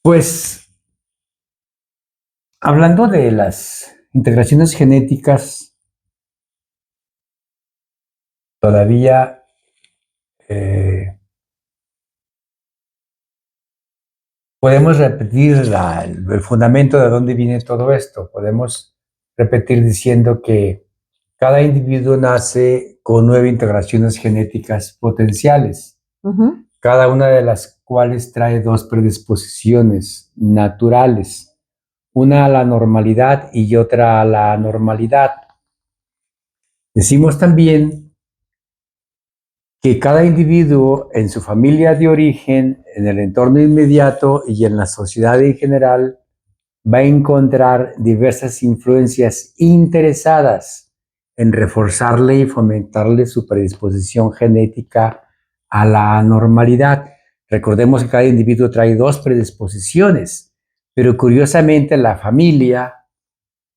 Pues, hablando de las integraciones genéticas, todavía, eh, podemos repetir el fundamento de dónde viene todo esto. Podemos repetir diciendo que cada individuo nace con 9 integraciones genéticas potenciales, cada una de las cuales trae 2 predisposiciones naturales, una a la normalidad y otra a la anormalidad. Decimos también que cada individuo en su familia de origen, en el entorno inmediato y en la sociedad en general va a encontrar diversas influencias interesadas en reforzarle y fomentarle su predisposición genética a la anormalidad. Recordemos que cada individuo trae 2 predisposiciones, pero curiosamente la familia,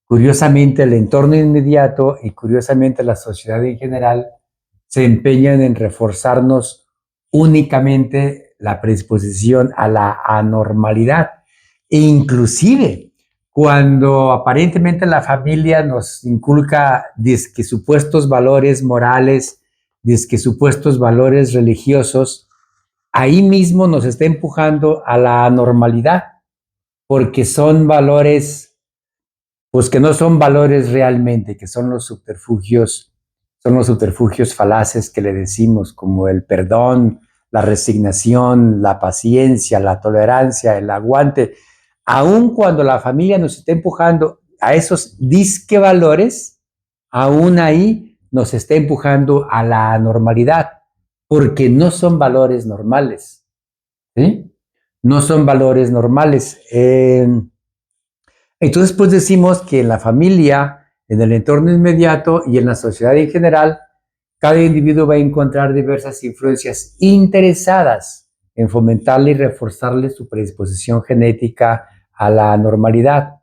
curiosamente el entorno inmediato y curiosamente la sociedad en general se empeñan en reforzarnos únicamente la predisposición a la anormalidad. E inclusive, cuando aparentemente la familia nos inculca dizque supuestos valores morales, dizque supuestos valores religiosos, ahí mismo nos está empujando a la anormalidad, porque son valores, pues que no son valores realmente, que son los subterfugios falaces que le decimos, como el perdón, la resignación, la paciencia, la tolerancia, el aguante. Aun cuando la familia nos está empujando a esos disque valores, aún ahí nos está empujando a la anormalidad, porque no son valores normales, ¿sí? No son valores normales. Entonces, pues decimos que en la familia, en el entorno inmediato y en la sociedad en general, cada individuo va a encontrar diversas influencias interesadas en fomentarle y reforzarle su predisposición genética a la normalidad.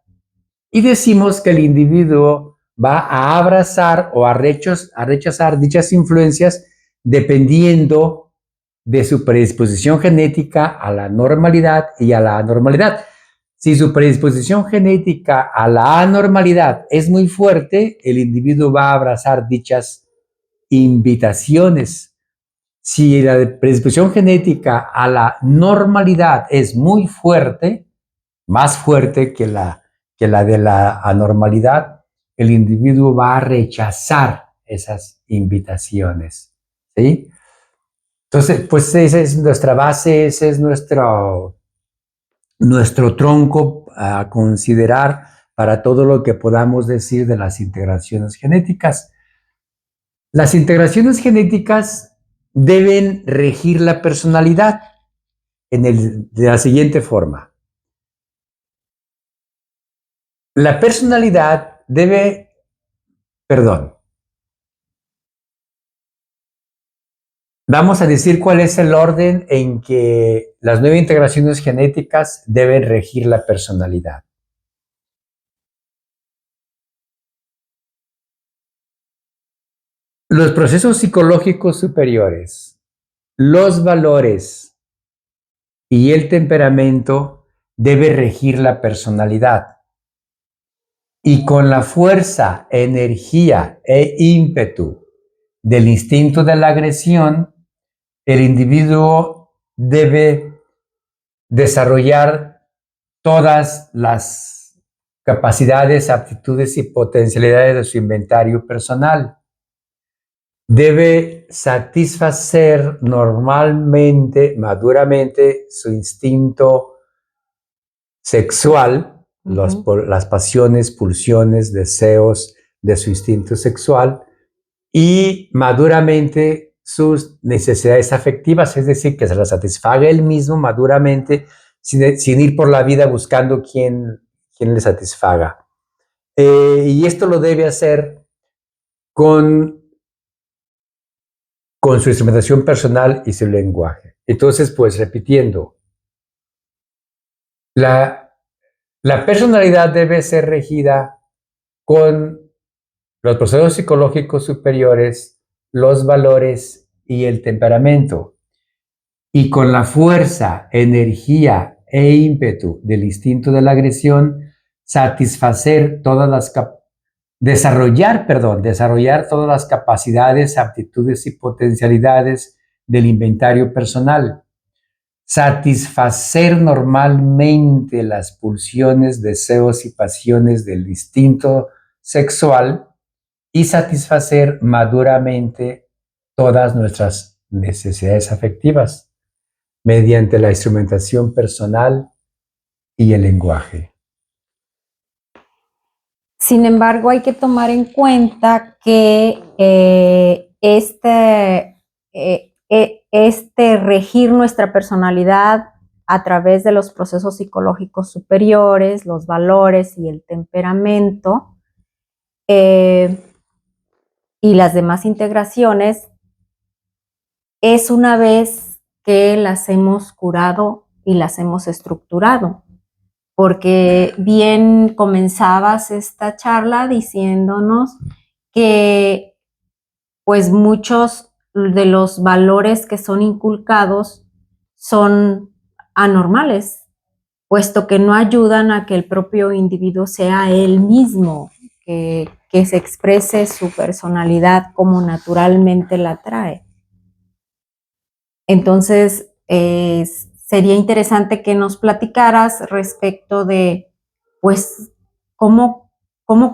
Y decimos que el individuo va a abrazar o a rechazar dichas influencias dependiendo de su predisposición genética a la normalidad y a la anormalidad. Si su predisposición genética a la anormalidad es muy fuerte, el individuo va a abrazar dichas invitaciones. Si la predisposición genética a la normalidad es muy fuerte, más fuerte que la de la anormalidad, el individuo va a rechazar esas invitaciones, ¿sí? Entonces, pues esa es nuestra base, ese es nuestro tronco a considerar para todo lo que podamos decir de las integraciones genéticas. Las integraciones genéticas deben regir la personalidad de la siguiente forma. La personalidad vamos a decir cuál es el orden en que las 9 integraciones genéticas deben regir la personalidad. Los procesos psicológicos superiores, los valores y el temperamento deben regir la personalidad. Y con la fuerza, energía e ímpetu del instinto de la agresión, el individuo debe desarrollar todas las capacidades, aptitudes y potencialidades de su inventario personal. Debe satisfacer normalmente, maduramente, su instinto sexual, las pasiones, pulsiones, deseos de su instinto sexual y maduramente sus necesidades afectivas, es decir, que se las satisfaga él mismo maduramente sin ir por la vida buscando quién le satisfaga. Y esto lo debe hacer con su instrumentación personal y su lenguaje. Entonces, pues repitiendo, la personalidad debe ser regida con los procesos psicológicos superiores, los valores y el temperamento. Y con la fuerza, energía e ímpetu del instinto de la agresión, desarrollar todas las capacidades, aptitudes y potencialidades del inventario personal, satisfacer normalmente las pulsiones, deseos y pasiones del instinto sexual y satisfacer maduramente todas nuestras necesidades afectivas mediante la instrumentación personal y el lenguaje. Sin embargo, hay que tomar en cuenta que regir nuestra personalidad a través de los procesos psicológicos superiores, los valores y el temperamento y las demás integraciones es una vez que las hemos curado y las hemos estructurado. Porque bien comenzabas esta charla diciéndonos que pues muchos de los valores que son inculcados son anormales, puesto que no ayudan a que el propio individuo sea él mismo, que se exprese su personalidad como naturalmente la trae. Entonces, sería interesante que nos platicaras respecto de, pues, cómo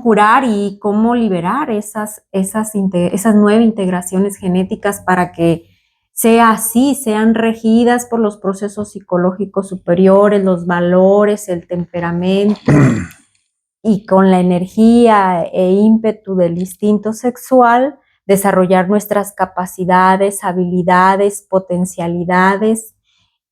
curar y cómo liberar esas 9 integraciones genéticas para que sea así, sean regidas por los procesos psicológicos superiores, los valores, el temperamento, y con la energía e ímpetu del instinto sexual, desarrollar nuestras capacidades, habilidades, potencialidades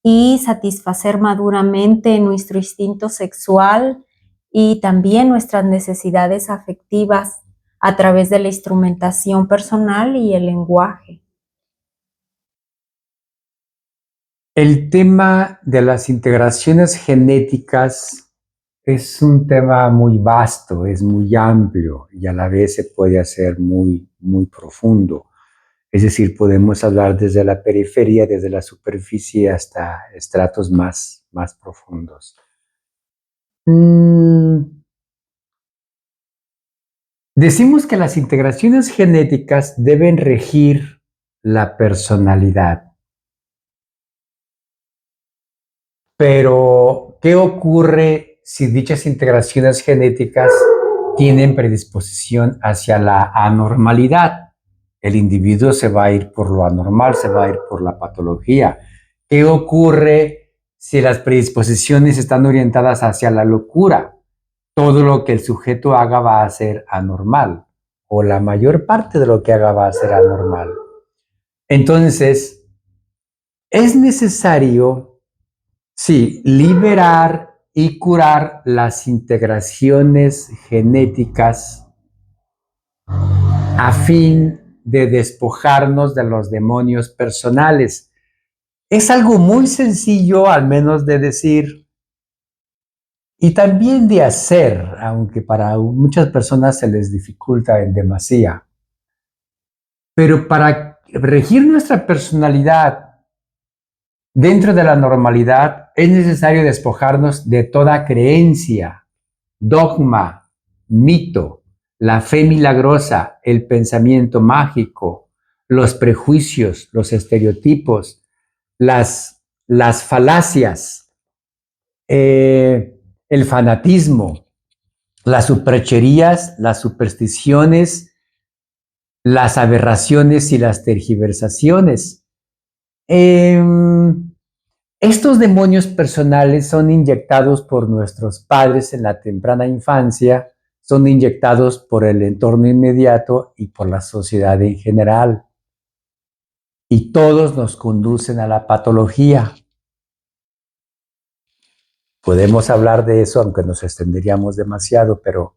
y satisfacer maduramente nuestro instinto sexual y también nuestras necesidades afectivas a través de la instrumentación personal y el lenguaje. El tema de las integraciones genéticas es un tema muy vasto, es muy amplio y a la vez se puede hacer muy, muy profundo. Es decir, podemos hablar desde la periferia, desde la superficie hasta estratos más profundos. Decimos que las integraciones genéticas deben regir la personalidad. Pero, ¿qué ocurre si dichas integraciones genéticas tienen predisposición hacia la anormalidad? El individuo se va a ir por lo anormal, se va a ir por la patología. ¿Qué ocurre si las predisposiciones están orientadas hacia la locura? Todo lo que el sujeto haga va a ser anormal, o la mayor parte de lo que haga va a ser anormal. Entonces, es necesario, sí, liberar y curar las integraciones genéticas a fin de despojarnos de los demonios personales. Es algo muy sencillo, al menos de decir, y también de hacer, aunque para muchas personas se les dificulta en demasía. Pero para regir nuestra personalidad dentro de la normalidad, es necesario despojarnos de toda creencia, dogma, mito, la fe milagrosa, el pensamiento mágico, los prejuicios, los estereotipos, las falacias, el fanatismo, las supercherías, las supersticiones, las aberraciones y las tergiversaciones. Estos demonios personales son inyectados por nuestros padres en la temprana infancia, son inyectados por el entorno inmediato y por la sociedad en general. Y todos nos conducen a la patología. Podemos hablar de eso, aunque nos extenderíamos demasiado, pero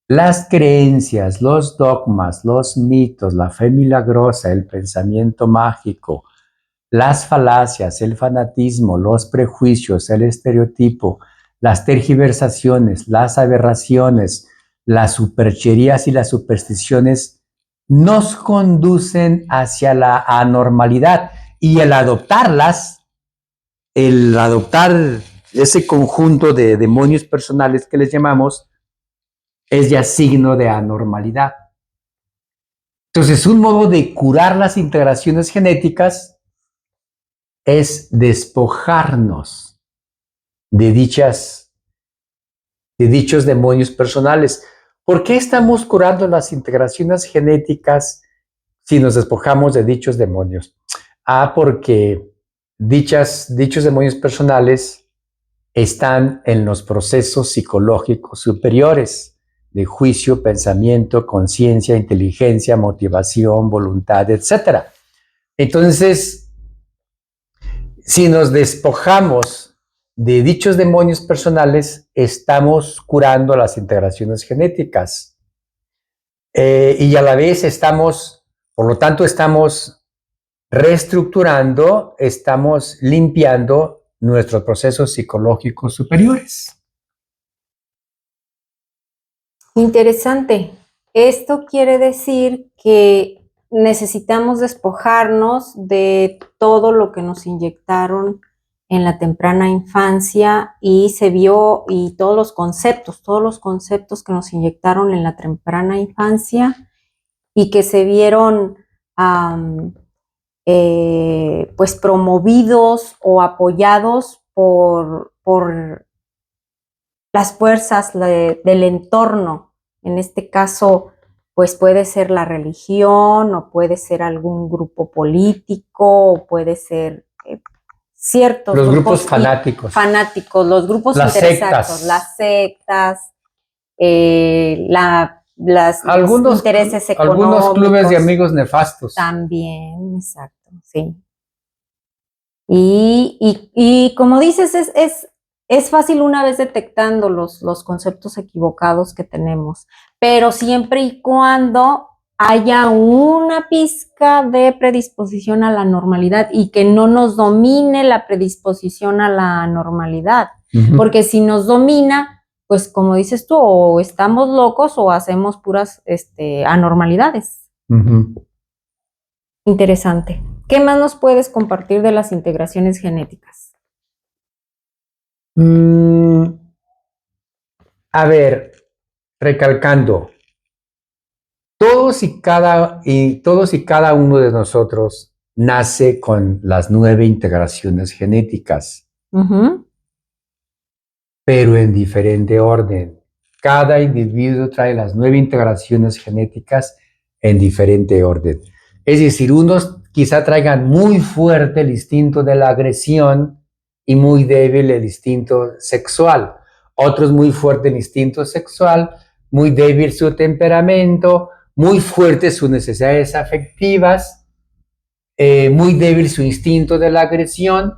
las creencias, los dogmas, los mitos, la fe milagrosa, el pensamiento mágico, las falacias, el fanatismo, los prejuicios, el estereotipo, las tergiversaciones, las aberraciones, las supercherías y las supersticiones nos conducen hacia la anormalidad y el adoptarlas el adoptar ese conjunto de demonios personales que les llamamos es ya signo de anormalidad. Entonces, un modo de curar las integraciones genéticas es despojarnos de dichos demonios personales. ¿Por qué estamos curando las integraciones genéticas si nos despojamos de dichos demonios? Porque dichos demonios personales están en los procesos psicológicos superiores de juicio, pensamiento, conciencia, inteligencia, motivación, voluntad, etc. Entonces, si nos despojamos de dichos demonios personales, estamos curando las integraciones genéticas. Y a la vez por lo tanto, estamos reestructurando, estamos limpiando nuestros procesos psicológicos superiores. Interesante. Esto quiere decir que necesitamos despojarnos de todo lo que nos inyectaron en la temprana infancia y se vio, y todos los conceptos que nos inyectaron en la temprana infancia y que se vieron pues promovidos o apoyados por las fuerzas del entorno. En este caso, pues puede ser la religión, o puede ser algún grupo político, o puede ser ciertos los grupos fanáticos, los grupos interesados, las sectas, los intereses económicos. Algunos clubes de amigos nefastos. También, exacto, sí. Y como dices, es fácil una vez detectando los conceptos equivocados que tenemos, pero siempre y cuando haya una pizca de predisposición a la normalidad y que no nos domine la predisposición a la normalidad, porque si nos domina, pues como dices tú, o estamos locos o hacemos puras anormalidades. Interesante. ¿Qué más nos puedes compartir de las integraciones genéticas? A ver, recalcando, todos y cada uno de nosotros nace con las 9 integraciones genéticas, pero en diferente orden. Cada individuo trae las 9 integraciones genéticas en diferente orden. Es decir, unos quizá traigan muy fuerte el instinto de la agresión y muy débil el instinto sexual. Otros muy fuerte el instinto sexual, muy débil su temperamento, muy fuerte sus necesidades afectivas, muy débil su instinto de la agresión,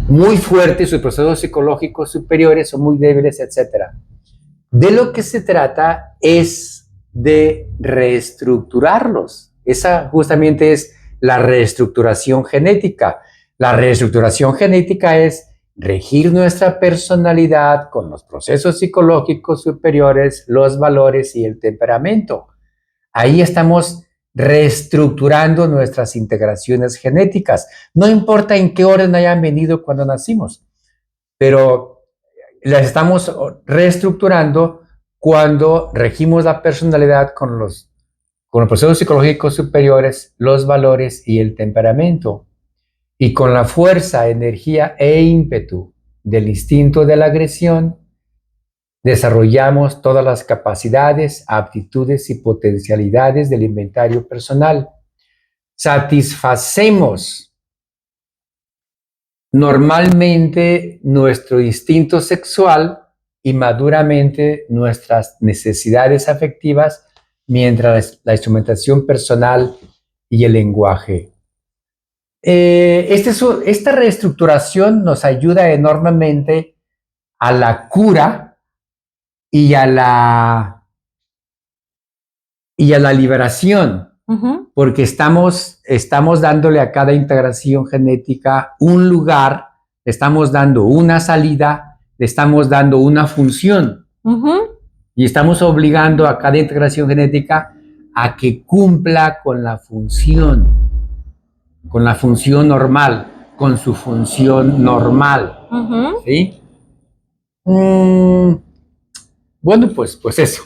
muy fuerte sus procesos psicológicos superiores o muy débiles, etc. De lo que se trata es de reestructurarlos. Esa justamente es la reestructuración genética. La reestructuración genética es regir nuestra personalidad con los procesos psicológicos superiores, los valores y el temperamento. Ahí estamos reestructurando nuestras integraciones genéticas. No importa en qué orden hayan venido cuando nacimos, pero las estamos reestructurando cuando regimos la personalidad con los procesos psicológicos superiores, los valores y el temperamento. Y con la fuerza, energía e ímpetu del instinto de la agresión, desarrollamos todas las capacidades, aptitudes y potencialidades del inventario personal. Satisfacemos normalmente nuestro instinto sexual y maduramente nuestras necesidades afectivas, mientras la instrumentación personal y el lenguaje. Esta reestructuración nos ayuda enormemente a la cura y a la liberación, porque estamos dándole a cada integración genética un lugar, le estamos dando una salida, le estamos dando una función, y estamos obligando a cada integración genética a que cumpla con la función normal, con su función normal, Ujú. ¿sí? Bueno, pues eso.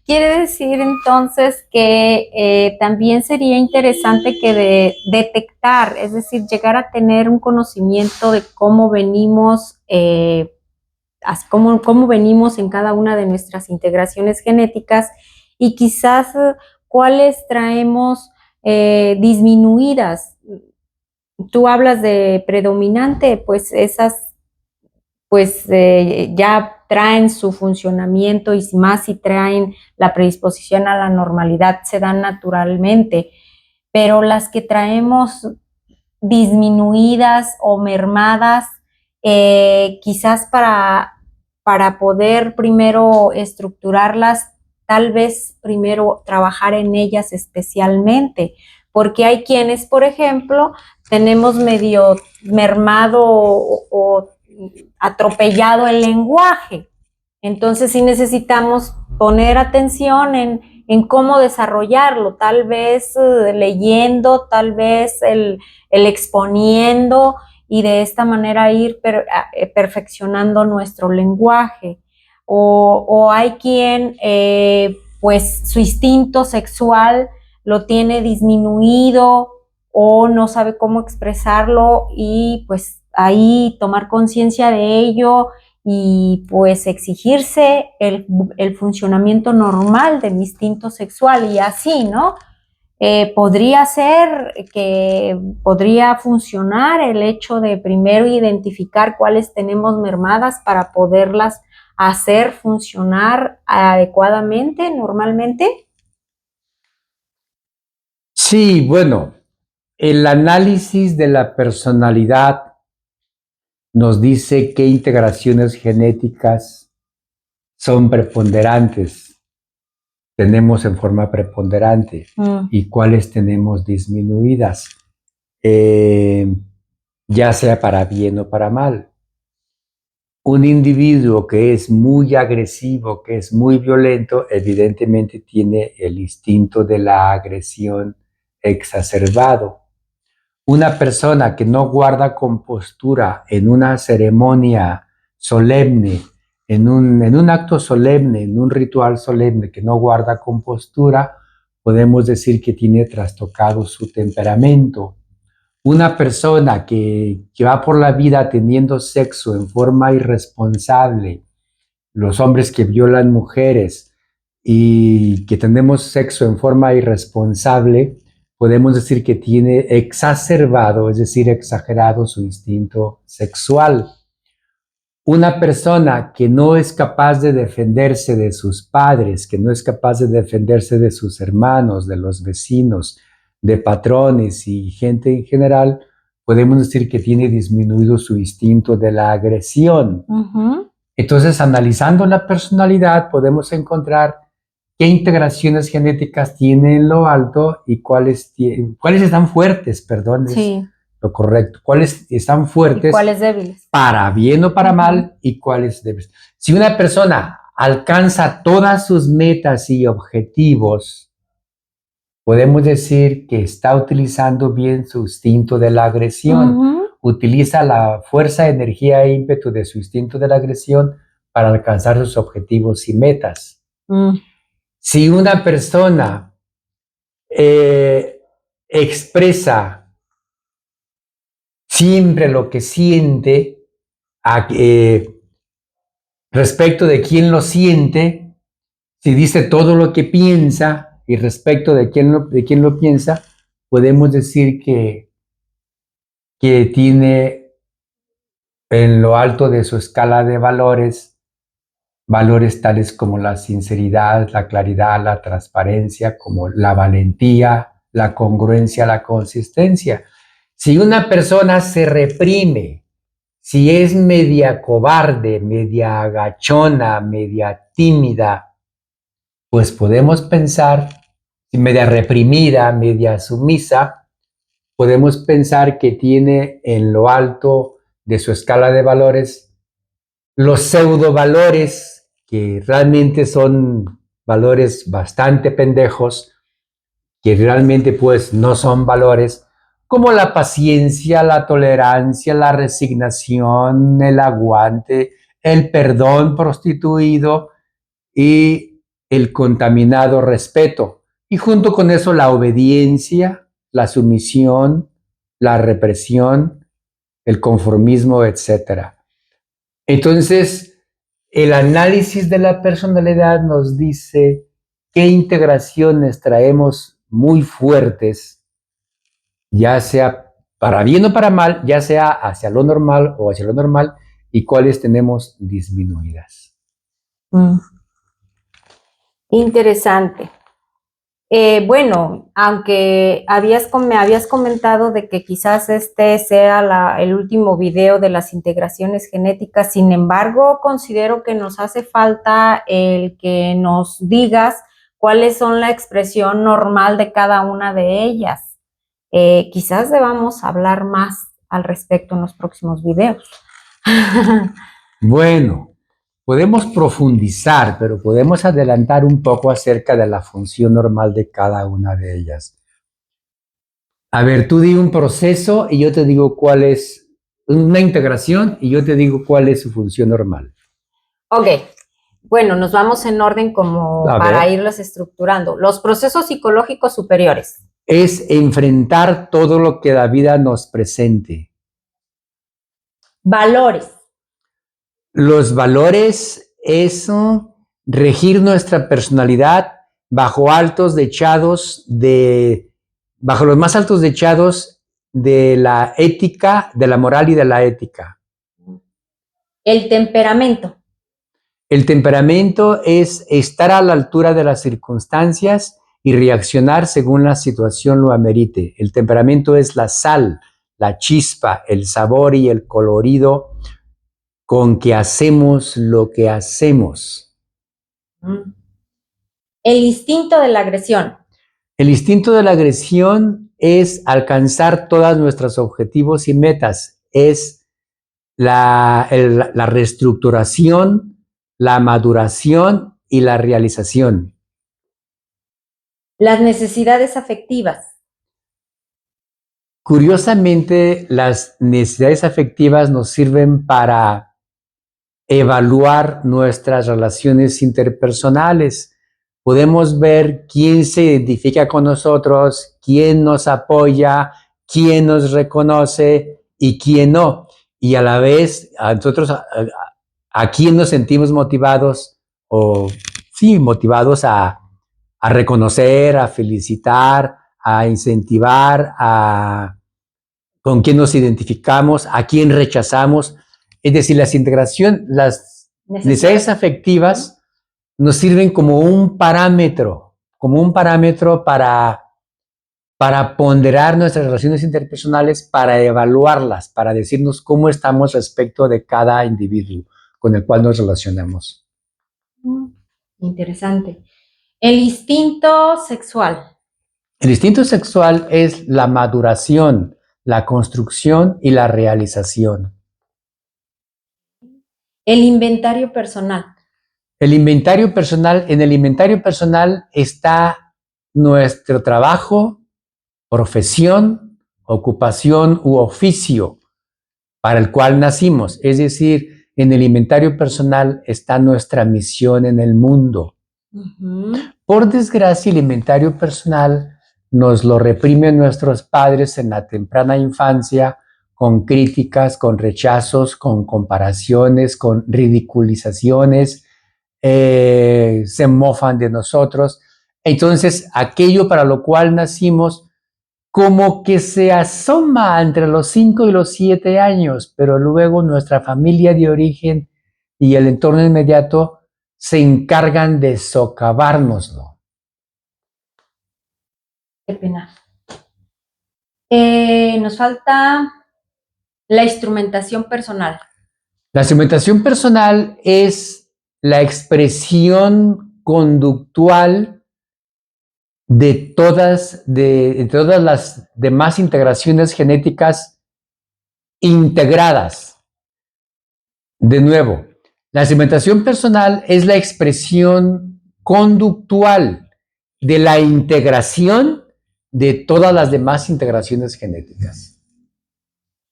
Quiere decir entonces que también sería interesante que detectar, es decir, llegar a tener un conocimiento de cómo venimos, cómo venimos en cada una de nuestras integraciones genéticas y quizás cuáles traemos disminuidas. Tú hablas de predominante, pues esas pues ya traen su funcionamiento y más si traen la predisposición a la normalidad, se dan naturalmente, pero las que traemos disminuidas o mermadas, quizás para poder primero estructurarlas, tal vez primero trabajar en ellas especialmente, porque hay quienes, por ejemplo, tenemos medio mermado o atropellado el lenguaje. Entonces sí necesitamos poner atención en cómo desarrollarlo, tal vez leyendo, tal vez el exponiendo y de esta manera ir perfeccionando nuestro lenguaje. O hay quien pues su instinto sexual lo tiene disminuido o no sabe cómo expresarlo y pues ahí tomar conciencia de ello y pues exigirse el funcionamiento normal del instinto sexual y así, ¿no? Podría ser que podría funcionar el hecho de primero identificar cuáles tenemos mermadas para poderlas hacer funcionar adecuadamente, normalmente. Sí, bueno, el análisis de la personalidad nos dice qué integraciones genéticas son preponderantes, tenemos en forma preponderante y cuáles tenemos disminuidas, ya sea para bien o para mal. Un individuo que es muy agresivo, que es muy violento, evidentemente tiene el instinto de la agresión exacerbado. Una persona que no guarda compostura en una ceremonia solemne, en un acto solemne, en un ritual solemne, que no guarda compostura, podemos decir que tiene trastocado su temperamento. Una persona que va por la vida teniendo sexo en forma irresponsable, los hombres que violan mujeres y que tenemos sexo en forma irresponsable, podemos decir que tiene exacerbado, es decir, exagerado su instinto sexual. Una persona que no es capaz de defenderse de sus padres, que no es capaz de defenderse de sus hermanos, de los vecinos, de patrones y gente en general, podemos decir que tiene disminuido su instinto de la agresión. Entonces, analizando la personalidad, podemos encontrar qué integraciones genéticas tiene en lo alto y cuáles están fuertes, perdón, Sí. es lo correcto, cuáles están ¿Y fuertes cuáles débiles? para bien o para mal y cuáles débiles. Si una persona alcanza todas sus metas y objetivos, podemos decir que está utilizando bien su instinto de la agresión. Utiliza la fuerza, energía e ímpetu de su instinto de la agresión para alcanzar sus objetivos y metas. Si una persona expresa siempre lo que siente respecto de quién lo siente, si dice todo lo que piensa y respecto de quién lo piensa, podemos decir que tiene en lo alto de su escala de valores tales como la sinceridad, la claridad, la transparencia, como la valentía, la congruencia, la consistencia. Si una persona se reprime, si es media cobarde, media agachona, media tímida, pues podemos pensar, media reprimida, media sumisa, podemos pensar que tiene en lo alto de su escala de valores los pseudo valores, que realmente son valores bastante pendejos, que realmente pues no son valores, como la paciencia, la tolerancia, la resignación, el aguante, el perdón prostituido y el contaminado respeto. Y junto con eso la obediencia, la sumisión, la represión, el conformismo, etc. Entonces, el análisis de la personalidad nos dice qué integraciones traemos muy fuertes, ya sea para bien o para mal, ya sea hacia lo normal o hacia lo normal, y cuáles tenemos disminuidas. Interesante. Bueno, aunque me habías comentado de que quizás este sea el último video de las integraciones genéticas, sin embargo, considero que nos hace falta el que nos digas cuáles son la expresión normal de cada una de ellas. Quizás debamos hablar más al respecto en los próximos videos. Bueno, podemos profundizar, pero podemos adelantar un poco acerca de la función normal de cada una de ellas. A ver, tú di un proceso y yo te digo cuál es una integración y yo te digo cuál es su función normal. Ok, bueno, nos vamos en orden como para irlas estructurando. Los procesos psicológicos superiores. Es enfrentar todo lo que la vida nos presente. Valores. Los valores es regir nuestra personalidad bajo los más altos dechados de la ética, de la moral y de la ética. El temperamento. El temperamento es estar a la altura de las circunstancias y reaccionar según la situación lo amerite. El temperamento es la sal, la chispa, el sabor y el colorido con que hacemos lo que hacemos. El instinto de la agresión. El instinto de la agresión es alcanzar todos nuestros objetivos y metas. Es la reestructuración, la maduración y la realización. Las necesidades afectivas. Curiosamente, las necesidades afectivas nos sirven para evaluar nuestras relaciones interpersonales. Podemos ver quién se identifica con nosotros, quién nos apoya, quién nos reconoce y quién no. Y a la vez, a nosotros, a quién nos sentimos motivados motivados a reconocer, a felicitar, a incentivar, con quién nos identificamos, a quién rechazamos. Es decir, las necesidades afectivas nos sirven como un parámetro para ponderar nuestras relaciones interpersonales, para evaluarlas, para decirnos cómo estamos respecto de cada individuo con el cual nos relacionamos. Interesante. El instinto sexual. El instinto sexual es la maduración, la construcción y la realización. El inventario personal. En el inventario personal está nuestro trabajo, profesión, ocupación u oficio para el cual nacimos. Es decir, en el inventario personal está nuestra misión en el mundo. Por desgracia, el inventario personal nos lo reprimen nuestros padres en la temprana infancia, con críticas, con rechazos, con comparaciones, con ridiculizaciones, se mofan de nosotros. Entonces, aquello para lo cual nacimos, como que se asoma entre los 5 y los 7 años, pero luego nuestra familia de origen y el entorno inmediato se encargan de socavárnoslo. Qué pena. Nos falta la instrumentación personal. La instrumentación personal es la expresión conductual de todas las demás integraciones genéticas integradas. De nuevo, la instrumentación personal es la expresión conductual de la integración de todas las demás integraciones genéticas.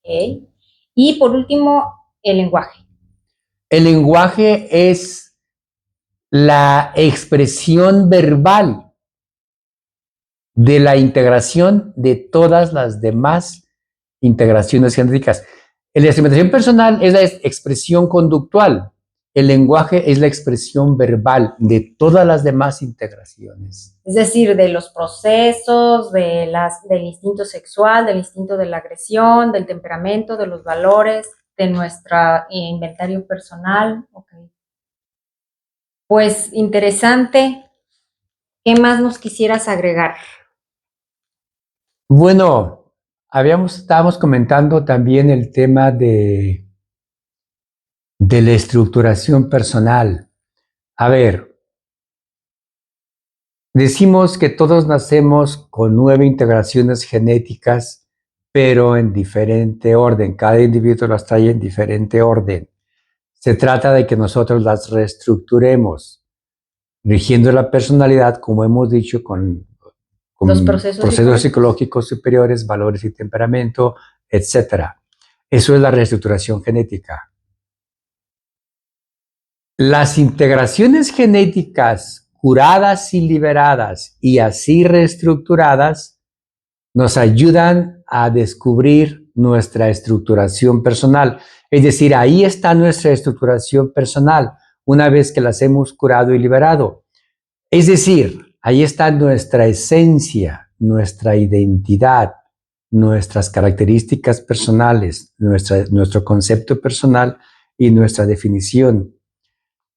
Okay. Y por último, el lenguaje. El lenguaje es la expresión verbal de la integración de todas las demás integraciones genéticas. La instrumentación personal es la expresión conductual. El lenguaje es la expresión verbal de todas las demás integraciones. Es decir, de los procesos, del instinto sexual, del instinto de la agresión, del temperamento, de los valores, de nuestro inventario personal. Okay. Pues interesante. ¿Qué más nos quisieras agregar? Bueno, estábamos comentando también el tema de la estructuración personal. A ver, decimos que todos nacemos con 9 integraciones genéticas, pero en diferente orden. Cada individuo las trae en diferente orden. Se trata de que nosotros las reestructuremos, rigiendo la personalidad, como hemos dicho, con los procesos psicológicos superiores, valores y temperamento, etc. Eso es la reestructuración genética. Las integraciones genéticas curadas y liberadas y así reestructuradas nos ayudan a descubrir nuestra estructuración personal. Es decir, ahí está nuestra estructuración personal una vez que las hemos curado y liberado. Es decir, ahí está nuestra esencia, nuestra identidad, nuestras características personales, nuestro concepto personal y nuestra definición.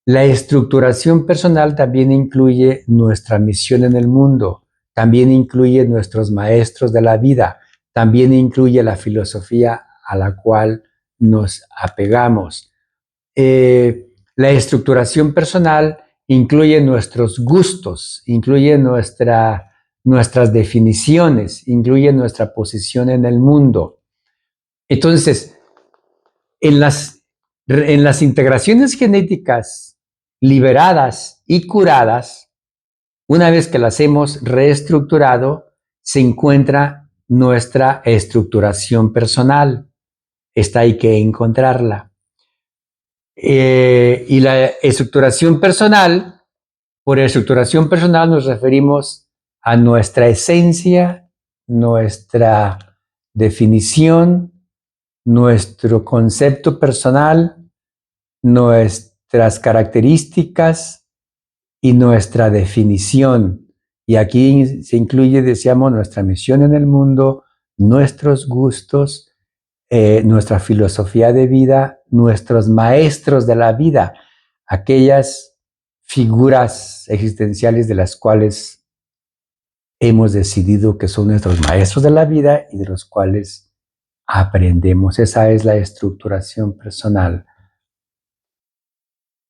La estructuración personal también incluye nuestra misión en el mundo, también incluye nuestros maestros de la vida, también incluye la filosofía a la cual nos apegamos. La estructuración personal incluye nuestros gustos, incluye nuestras definiciones, incluye nuestra posición en el mundo. Entonces, en las integraciones genéticas liberadas y curadas, una vez que las hemos reestructurado, se encuentra nuestra estructuración personal. Esta hay que encontrarla. Y la estructuración personal, por estructuración personal nos referimos a nuestra esencia, nuestra definición, nuestro concepto personal, nuestras características y nuestra definición. Y aquí se incluye, decíamos, nuestra misión en el mundo, nuestros gustos, nuestra filosofía de vida, nuestros maestros de la vida, aquellas figuras existenciales de las cuales hemos decidido que son nuestros maestros de la vida y de los cuales aprendemos. Esa es la estructuración personal.